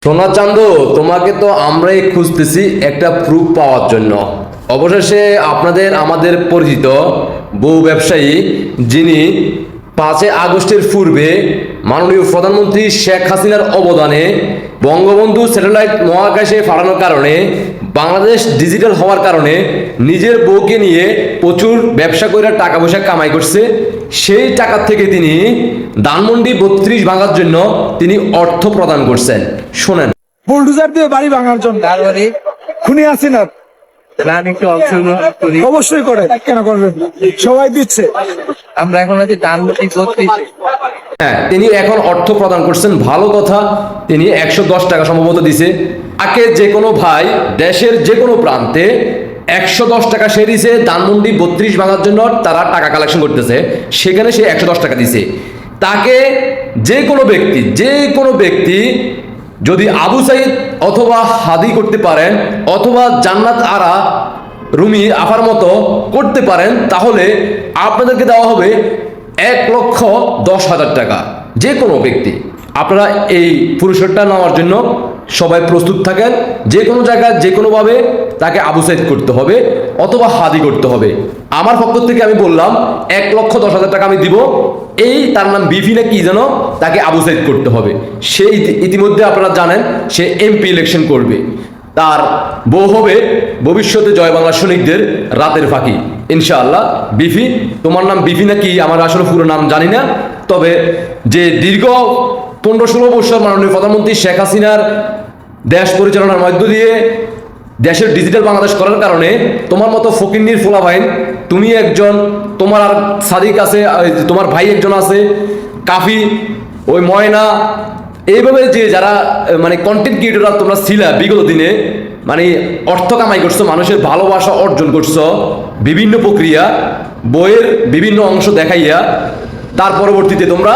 সোনা চান্দু, তোমাকে তো আমরাই খুঁজতেছি একটা প্রুফ পাওয়ার জন্য। অবশেষে আমাদের পরিচিত বহু ব্যবসায়ী, যিনি 5 আগস্টের পূর্বে মাননীয় প্রধানমন্ত্রী শেখ হাসিনার অবদানে বঙ্গবন্ধু স্যাটেলাইট মহাকাশে পাঠানোর কারণে বাংলাদেশ ডিজিটাল হওয়ার কারণে নিজের বউকে নিয়ে প্রচুর ব্যবসা করে টাকা পয়সা কামাই করছে। সেই টাকা থেকে তিনি ধানমন্ডি 32 ভাঙার জন্য তিনি অর্থ প্রদান করছেন। শোনেন। বুলডোজার দিয়ে বাড়ি ভাঙার জন্য খুনি হাসিনা একটু অংশগ্রহণ করি। অবশ্যই করে, কেন করবেন? সবাই দিচ্ছে। আমরা এখন আছি ধানমন্ডি 32। হ্যাঁ, তিনি এখন অর্থ প্রদান করছেন, ভালো কথা। তিনি 110 টাকা সম্ভবত দিছে। আগে যে কোনো ভাই দেশের যে কোনো প্রান্তে 110 টাকা সে দিছে ধানমন্ডি 32 ভাঙার জন্য, তারা টাকা কালেকশন করতেছে, সেখানে সে 110 টাকা দিছে। তাকে যে কোনো ব্যক্তি যদি আবু সাইদ অথবা হাদি করতে পারেন, অথবা জান্নাত আরা রুমি আফার মতো করতে পারেন, তাহলে আপনাদেরকে দেওয়া হবে 1,10,000 টাকা। যে কোনো ব্যক্তি, আপনারা এই পুরস্কারটা নেওয়ার জন্য সবাই প্রস্তুত থাকেন। যে কোনো জায়গায় যে কোনোভাবে তাকে আবু সাইদ করতে হবে অথবা হাদি করতে হবে। আমার পক্ষ থেকে আমি বললাম 1,10,000 টাকা আমি দিব। তার নাম বিভি না কি যেন, তাকে আবু সাইদ করতে হবে। সে ইতিমধ্যে আপনারা জানেন সে এমপি ইলেকশন করবে, তার বউ হবে ভবিষ্যতে জয় বাংলা সৈনিকদের রাতের ফাঁকি ইনশাআল্লাহ। বিফি, তোমার নাম বিফি না কি আমার আসলে পুরো নাম জানি না, তবে যে দীর্ঘ 15-16 বছর মাননীয় প্রধানমন্ত্রী শেখ হাসিনার দেশ পরিচালনার মধ্য দিয়ে দেশের ডিজিটাল বাংলাদেশ করার কারণে তোমার মতো ফকিন্নির ফোলাভাইন, তুমি একজন, তোমার আর সাদিক আছে, তোমার ভাই একজন আছে কাফি, ওই ময়না, এইভাবে যে যারা মানে কন্টেন্ট ক্রিয়েটররা তোমরা ছিলা বিগত দিনে, মানে অর্থ কামাই করছো, মানুষের ভালোবাসা অর্জন করছো বিভিন্ন প্রক্রিয়া, বইয়ের বিভিন্ন অংশ দেখাইয়া। তার পরবর্তীতে তোমরা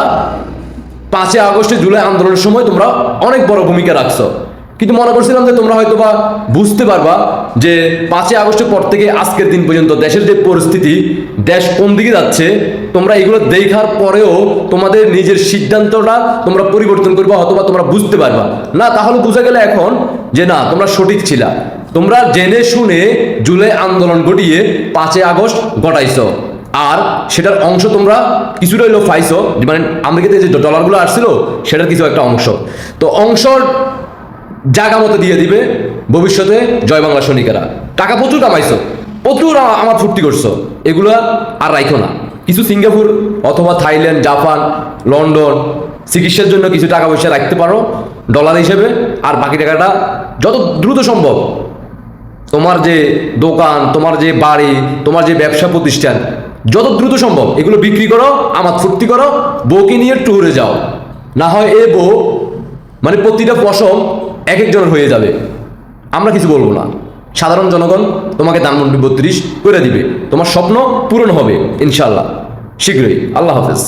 5 আগস্টে জুলাই আন্দোলনের সময় তোমরা অনেক বড় ভূমিকা রাখছো, কিন্তু মনে করছিলাম যে তোমরা হয়তো বা বুঝতে পারবা যে 5 আগস্টের পর থেকে আজকের দিন পর্যন্ত দেশের যে পরিস্থিতি, দেশ কোন দিকে যাচ্ছে, তোমরা এগুলো দেখার পরেও তোমাদের নিজের সিদ্ধান্তটা তোমরা পরিবর্তন করবা, অথবা তোমরা বুঝতে পারবা না। তাহলে বোঝা গেল এখন যে না, তোমরা সঠিক ছিলা। তোমরা জেনে শুনে জুলাই আন্দোলন ঘটিয়ে 5 আগস্ট ঘটাইছো, আর সেটার অংশ তোমরা কিছুটা হইলেও পাইছো। মানে আমেরিকাতে যে ডলারগুলো আসছিল সেটার কিছু একটা অংশ, তো অংশ জায়গা মতো দিয়ে দিবে ভবিষ্যতে জয় বাংলা সৈনিকেরা। টাকা প্রচুর কামাইছো, প্রচুর আমার ফুর্তি করছো, এগুলা আর রাইখো না। কিছু সিঙ্গাপুর অথবা থাইল্যান্ড, জাপান, লন্ডন চিকিৎসার জন্য কিছু টাকা পয়সা রাখতে পারো ডলার হিসেবে, আর বাকি টাকাটা যত দ্রুত সম্ভব তোমার যে দোকান, তোমার যে বাড়ি, তোমার যে ব্যবসা প্রতিষ্ঠান, যত দ্রুত সম্ভব এগুলো বিক্রি করো, আমার ফুর্তি করো, বউকে নিয়ে ট্যুরে যাও। না হয় এ বউ মানে প্রতিটা পশম এক একজনের হয়ে যাবে, আমরা কিছু বলবো না। সাধারণ জনগণ তোমাকে ধানমন্ডি 32 করে দিবে, তোমার স্বপ্ন পূরণ হবে ইনশাল্লাহ শীঘ্রই। আল্লাহ হাফেজ।